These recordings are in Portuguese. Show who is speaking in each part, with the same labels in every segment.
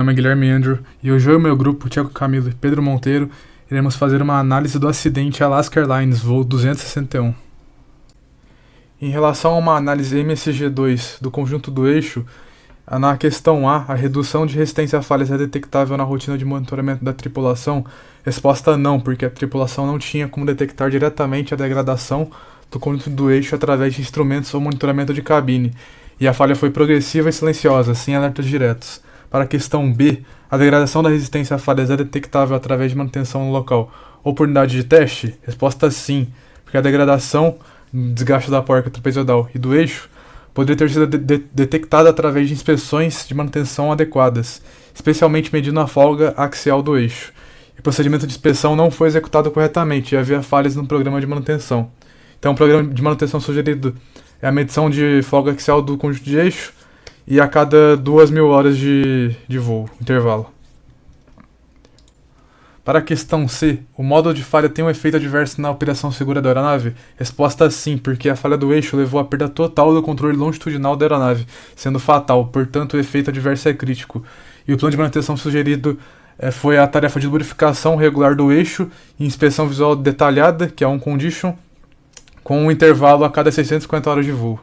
Speaker 1: Meu nome é Guilherme Andrew e hoje eu e o meu grupo, Thiago Camilo e Pedro Monteiro, iremos fazer uma análise do acidente Alaska Airlines voo 261. Em relação a uma análise MSG2 do conjunto do eixo, na questão A redução de resistência a falhas é detectável na rotina de monitoramento da tripulação? Resposta não, porque a tripulação não tinha como detectar diretamente a degradação do conjunto do eixo através de instrumentos ou monitoramento de cabine, e a falha foi progressiva e silenciosa, sem alertas diretos. Para a questão B, a degradação da resistência a falhas é detectável através de manutenção no local ou por unidade de teste? Resposta sim, porque a degradação, desgaste da porca trapezoidal e do eixo poderia ter sido detectada através de inspeções de manutenção adequadas, especialmente medindo a folga axial do eixo. E o procedimento de inspeção não foi executado corretamente e havia falhas no programa de manutenção. Então, o programa de manutenção sugerido é a medição de folga axial do conjunto de eixo e a cada 2.000 horas de voo, intervalo. Para a questão C, o módulo de falha tem um efeito adverso na operação segura da aeronave? Resposta sim, porque a falha do eixo levou à perda total do controle longitudinal da aeronave, sendo fatal, portanto o efeito adverso é crítico. E o plano de manutenção sugerido foi a tarefa de lubrificação regular do eixo e inspeção visual detalhada, que é um condition, com um intervalo a cada 650 horas de voo.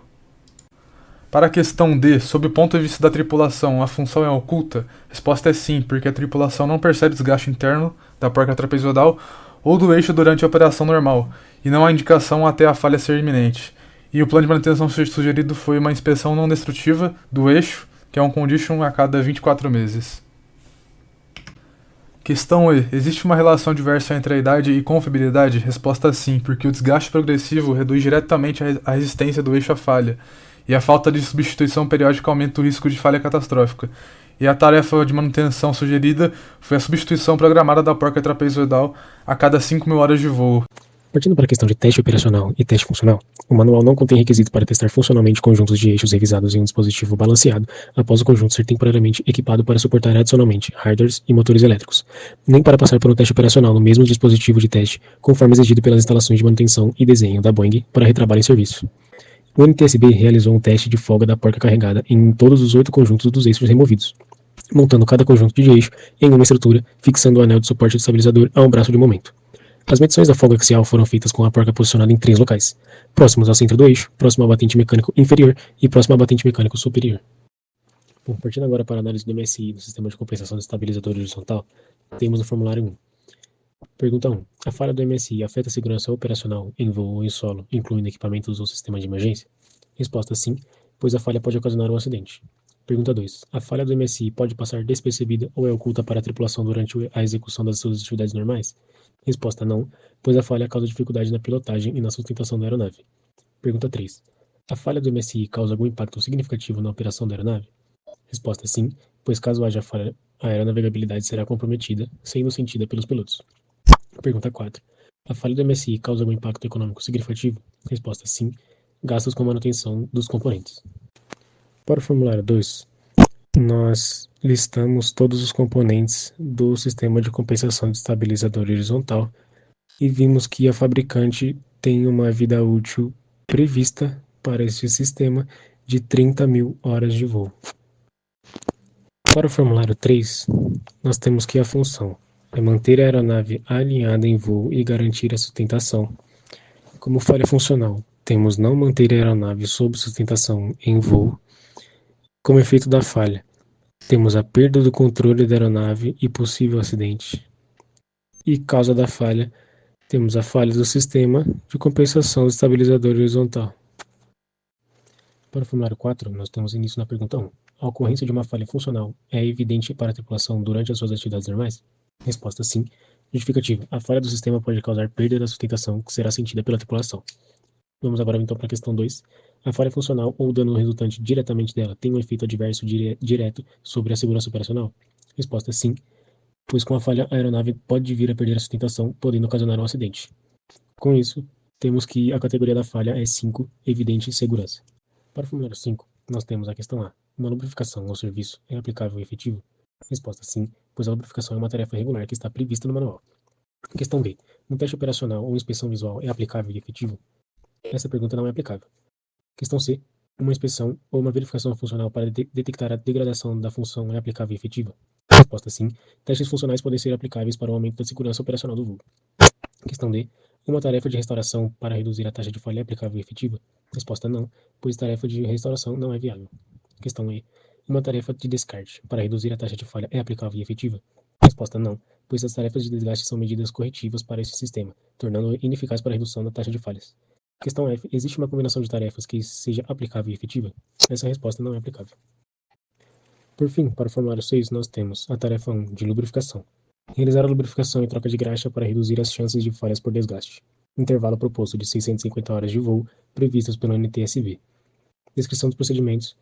Speaker 1: Para a questão D, sob o ponto de vista da tripulação, a função é oculta? Resposta é sim, porque a tripulação não percebe desgaste interno da porca trapezoidal ou do eixo durante a operação normal, e não há indicação até a falha ser iminente. E o plano de manutenção sugerido foi uma inspeção não destrutiva do eixo, que é um condition a cada 24 meses. Questão E. Existe uma relação diversa entre a idade e confiabilidade? Resposta sim, porque o desgaste progressivo reduz diretamente a resistência do eixo à falha, e a falta de substituição periódica aumenta o risco de falha catastrófica. E a tarefa de manutenção sugerida foi a substituição programada da porca trapezoidal a cada 5.000 horas de voo.
Speaker 2: Partindo para a questão de teste operacional e teste funcional, o manual não contém requisito para testar funcionalmente conjuntos de eixos revisados em um dispositivo balanceado após o conjunto ser temporariamente equipado para suportar adicionalmente hardwares e motores elétricos, nem para passar por um teste operacional no mesmo dispositivo de teste, conforme exigido pelas instalações de manutenção e desenho da Boeing para retrabalho em serviço. O NTSB realizou um teste de folga da porca carregada em todos os 8 conjuntos dos eixos removidos, montando cada conjunto de eixo em uma estrutura, fixando o anel de suporte do estabilizador a um braço de momento. As medições da folga axial foram feitas com a porca posicionada em 3 locais: próximos ao centro do eixo, próximo ao batente mecânico inferior e próximo ao batente mecânico superior. Bom, partindo agora para a análise do MSI do sistema de compensação de estabilizador horizontal, temos no formulário 1. Pergunta 1. A falha do MSI afeta a segurança operacional em voo ou em solo, incluindo equipamentos ou sistema de emergência? Resposta sim, pois a falha pode ocasionar um acidente. Pergunta 2. A falha do MSI pode passar despercebida ou é oculta para a tripulação durante a execução das suas atividades normais? Resposta não, pois a falha causa dificuldade na pilotagem e na sustentação da aeronave. Pergunta 3. A falha do MSI causa algum impacto significativo na operação da aeronave? Resposta sim, pois caso haja falha, a aeronavegabilidade será comprometida, sendo sentida pelos pilotos. Pergunta 4. A falha do MSI causa algum impacto econômico significativo? Resposta sim, gastos com manutenção dos componentes. Para o formulário 2, nós listamos todos os componentes do sistema de compensação de estabilizador horizontal e vimos que a fabricante tem uma vida útil prevista para este sistema de 30.000 horas de voo. Para o formulário 3, nós temos que a função é manter a aeronave alinhada em voo e garantir a sustentação. Como falha funcional, temos não manter a aeronave sob sustentação em voo. Como efeito da falha, temos a perda do controle da aeronave e possível acidente. E causa da falha, temos a falha do sistema de compensação do estabilizador horizontal. Para o formulário 4, nós temos início na pergunta 1. A ocorrência de uma falha funcional é evidente para a tripulação durante as suas atividades normais? Resposta sim. Justificativa. A falha do sistema pode causar perda da sustentação que será sentida pela tripulação. Vamos agora então para a questão 2. A falha funcional ou dano resultante diretamente dela tem um efeito adverso direto sobre a segurança operacional? Resposta sim, pois com a falha a aeronave pode vir a perder a sustentação, podendo ocasionar um acidente. Com isso, temos que a categoria da falha é 5, evidente segurança. Para o formulário 5, nós temos a questão A. Uma lubrificação ao serviço é aplicável e efetivo? Resposta sim, pois a lubrificação é uma tarefa regular que está prevista no manual. Questão B. Um teste operacional ou inspeção visual é aplicável e efetivo? Essa pergunta não é aplicável. Questão C. Uma inspeção ou uma verificação funcional para detectar a degradação da função é aplicável e efetiva? Resposta sim. Testes funcionais podem ser aplicáveis para o aumento da segurança operacional do voo. Questão D. Uma tarefa de restauração para reduzir a taxa de falha é aplicável e efetiva? Resposta não, pois tarefa de restauração não é viável. Questão E. Uma tarefa de descarte para reduzir a taxa de falha é aplicável e efetiva? Resposta não, pois as tarefas de desgaste são medidas corretivas para esse sistema, tornando-o ineficaz para a redução da taxa de falhas. Questão F. Existe uma combinação de tarefas que seja aplicável e efetiva? Essa resposta não é aplicável. Por fim, para o formulário 6, nós temos a tarefa 1, de lubrificação. Realizar a lubrificação e troca de graxa para reduzir as chances de falhas por desgaste. Intervalo proposto de 650 horas de voo, previstas pelo NTSB. Descrição dos procedimentos.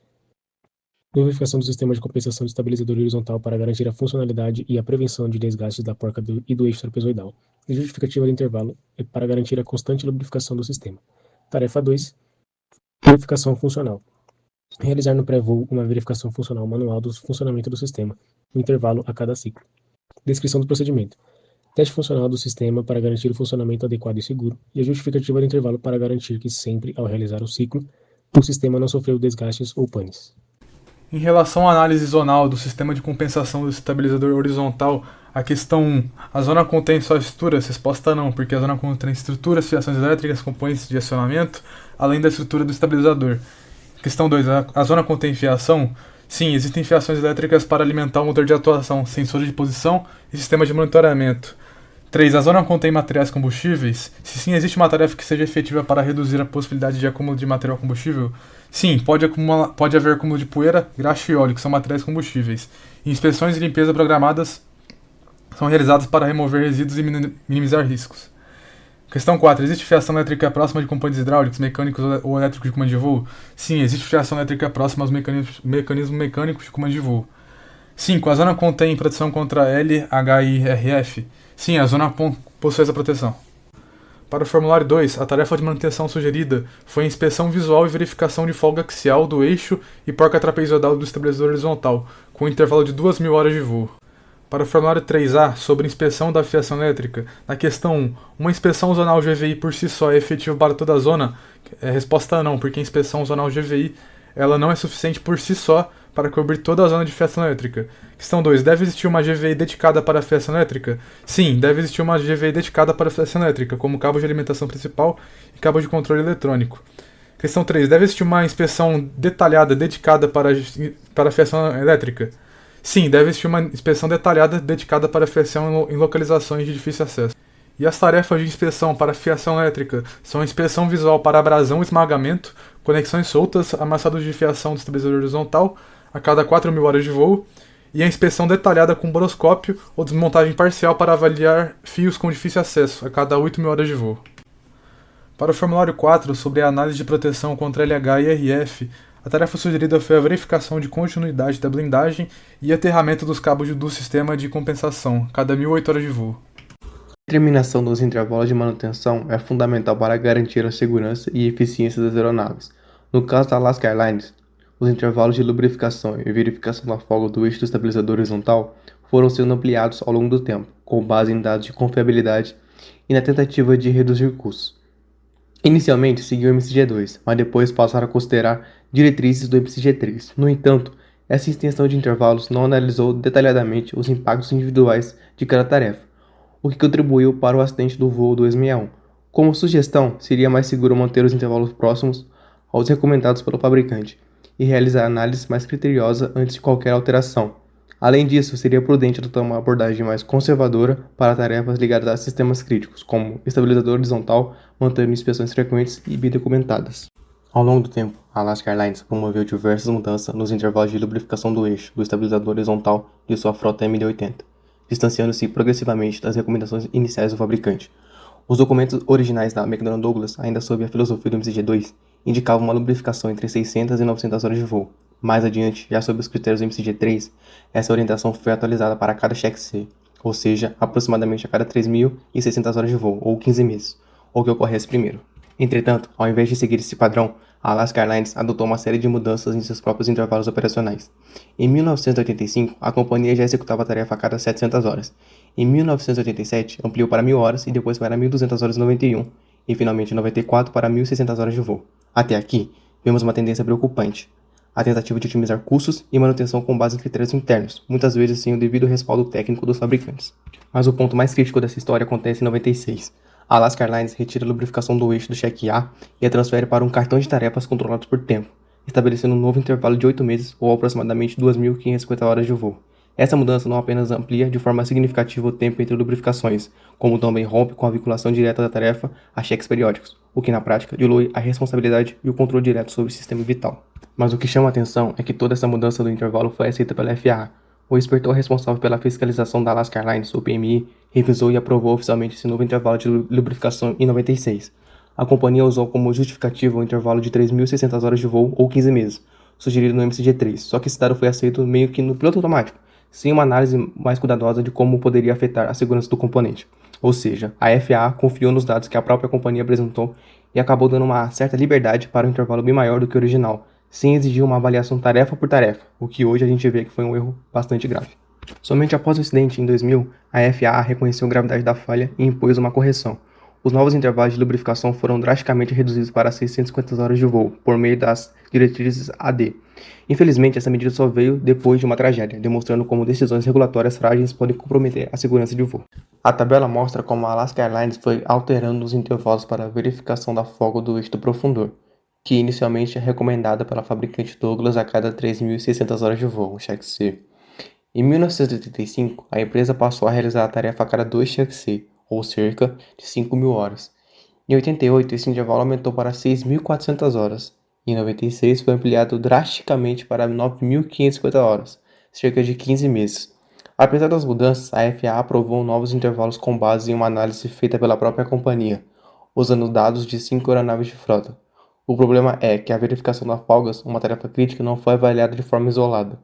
Speaker 2: Lubrificação do sistema de compensação de estabilizador horizontal para garantir a funcionalidade e a prevenção de desgastes da porca e do eixo trapezoidal. E justificativa do intervalo é para garantir a constante lubrificação do sistema. Tarefa 2. Verificação funcional. Realizar no pré-voo uma verificação funcional manual do funcionamento do sistema, no intervalo a cada ciclo. Descrição do procedimento. Teste funcional do sistema para garantir o funcionamento adequado e seguro, e a justificativa do intervalo para garantir que sempre, ao realizar o ciclo, o sistema não sofreu desgastes ou panes.
Speaker 1: Em relação à análise zonal do sistema de compensação do estabilizador horizontal, a questão 1. A zona contém só estruturas? Resposta não, porque a zona contém estruturas, fiações elétricas, componentes de acionamento, além da estrutura do estabilizador. Questão 2. A zona contém fiação? Sim, existem fiações elétricas para alimentar o motor de atuação, sensores de posição e sistema de monitoramento. 3. A zona contém materiais combustíveis? Se sim, existe uma tarefa que seja efetiva para reduzir a possibilidade de acúmulo de material combustível? Sim, pode haver acúmulo de poeira, graxa e óleo, que são materiais combustíveis. E inspeções e limpeza programadas são realizadas para remover resíduos e minimizar riscos. Questão 4. Existe fiação elétrica próxima de componentes hidráulicos, mecânicos ou elétricos de comando de voo? Sim, existe fiação elétrica próxima aos mecanismos mecânicos de comando de voo. 5. A zona contém proteção contra LHIRF? Sim, a zona possui essa proteção. Para o formulário 2, a tarefa de manutenção sugerida foi a inspeção visual e verificação de folga axial do eixo e porca trapezoidal do estabilizador horizontal, com um intervalo de 2.000 horas de voo. Para o formulário 3A, sobre inspeção da fiação elétrica, na questão 1, uma inspeção zonal GVI por si só é efetiva para toda a zona? Resposta não, porque a inspeção zonal GVI ela não é suficiente por si só para cobrir toda a zona de fiação elétrica. Questão 2. Deve existir uma GVI dedicada para a fiação elétrica? Sim, deve existir uma GVI dedicada para a fiação elétrica, como cabo de alimentação principal e cabo de controle eletrônico. Questão 3. Deve existir uma inspeção detalhada dedicada para a fiação elétrica? Sim, deve existir uma inspeção detalhada dedicada para a fiação em localizações de difícil acesso. E as tarefas de inspeção para fiação elétrica são a inspeção visual para abrasão e esmagamento, conexões soltas, amassados de fiação do estabilizador horizontal a cada 4.000 horas de voo, e a inspeção detalhada com boroscópio ou desmontagem parcial para avaliar fios com difícil acesso a cada 8.000 horas de voo. Para o formulário 4, sobre a análise de proteção contra LH e IRF, a tarefa sugerida foi a verificação de continuidade da blindagem e aterramento dos cabos do sistema de compensação, cada 1.008 horas de voo.
Speaker 3: A determinação dos intervalos de manutenção é fundamental para garantir a segurança e eficiência das aeronaves. No caso da Alaska Airlines, os intervalos de lubrificação e verificação da folga do eixo do estabilizador horizontal foram sendo ampliados ao longo do tempo, com base em dados de confiabilidade e na tentativa de reduzir custos. Inicialmente seguiu o MCG2, mas depois passaram a considerar diretrizes do MCG3. No entanto, essa extensão de intervalos não analisou detalhadamente os impactos individuais de cada tarefa, o que contribuiu para o acidente do voo 261. Como sugestão, seria mais seguro manter os intervalos próximos aos recomendados pelo fabricante e realizar análise mais criteriosa antes de qualquer alteração. Além disso, seria prudente adotar uma abordagem mais conservadora para tarefas ligadas a sistemas críticos, como estabilizador horizontal, mantendo inspeções frequentes e bem documentadas. Ao longo do tempo, a Alaska Airlines promoveu diversas mudanças nos intervalos de lubrificação do eixo do estabilizador horizontal de sua frota MD-80, distanciando-se progressivamente das recomendações iniciais do fabricante. Os documentos originais da McDonnell Douglas, ainda sob a filosofia do MCG2, indicavam uma lubrificação entre 600 e 900 horas de voo. Mais adiante, já sob os critérios do MCG3, essa orientação foi atualizada para cada cheque C, ou seja, aproximadamente a cada 3.600 horas de voo, ou 15 meses, o que ocorresse primeiro. Entretanto, ao invés de seguir esse padrão, a Alaska Airlines adotou uma série de mudanças em seus próprios intervalos operacionais. Em 1985, a companhia já executava a tarefa a cada 700 horas. Em 1987, ampliou para 1.000 horas e depois para 1.200 horas em 91, e finalmente em 94 para 1.600 horas de voo. Até aqui, vemos uma tendência preocupante. a tentativa de otimizar custos e manutenção com base em critérios internos, muitas vezes sem o devido respaldo técnico dos fabricantes. Mas o ponto mais crítico dessa história acontece em 96. A Alaska Airlines retira a lubrificação do eixo do cheque A e a transfere para um cartão de tarefas controlado por tempo, estabelecendo um novo intervalo de 8 meses ou aproximadamente 2.550 horas de voo. Essa mudança não apenas amplia de forma significativa o tempo entre lubrificações, como também rompe com a vinculação direta da tarefa a cheques periódicos, o que na prática dilui a responsabilidade e o controle direto sobre o sistema vital. Mas o que chama a atenção é que toda essa mudança do intervalo foi aceita pela FAA. O inspetor responsável pela fiscalização da Alaska Airlines, o PMI, revisou e aprovou oficialmente esse novo intervalo de lubrificação em 96. A companhia usou como justificativa o intervalo de 3.600 horas de voo ou 15 meses, sugerido no MCG3, só que esse dado foi aceito meio que no piloto automático, sem uma análise mais cuidadosa de como poderia afetar a segurança do componente. Ou seja, a FAA confiou nos dados que a própria companhia apresentou e acabou dando uma certa liberdade para um intervalo bem maior do que o original, sem exigir uma avaliação tarefa por tarefa, o que hoje a gente vê que foi um erro bastante grave. Somente após o incidente, em 2000, a FAA reconheceu a gravidade da falha e impôs uma correção. Os novos intervalos de lubrificação foram drasticamente reduzidos para 650 horas de voo, por meio das diretrizes AD. Infelizmente, essa medida só veio depois de uma tragédia, demonstrando como decisões regulatórias frágeis podem comprometer a segurança de voo. A tabela mostra como a Alaska Airlines foi alterando os intervalos para a verificação da folga do eixo do profundor, que inicialmente é recomendada pela fabricante Douglas a cada 3.600 horas de voo, cheque C. Em 1985, a empresa passou a realizar a tarefa a cada 2 cheques C, ou cerca de 5.000 horas. Em 88, esse intervalo aumentou para 6.400 horas. Em 96, foi ampliado drasticamente para 9.550 horas, cerca de 15 meses. Apesar das mudanças, a FAA aprovou novos intervalos com base em uma análise feita pela própria companhia, usando dados de 5 aeronaves de frota. O problema é que a verificação das folgas, uma tarefa crítica, não foi avaliada de forma isolada.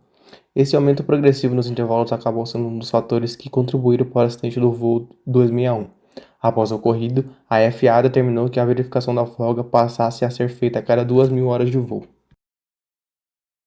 Speaker 3: Esse aumento progressivo nos intervalos acabou sendo um dos fatores que contribuíram para o acidente do voo 2001. Após o ocorrido, a FAA determinou que a verificação da folga passasse a ser feita a cada 2.000 horas de voo.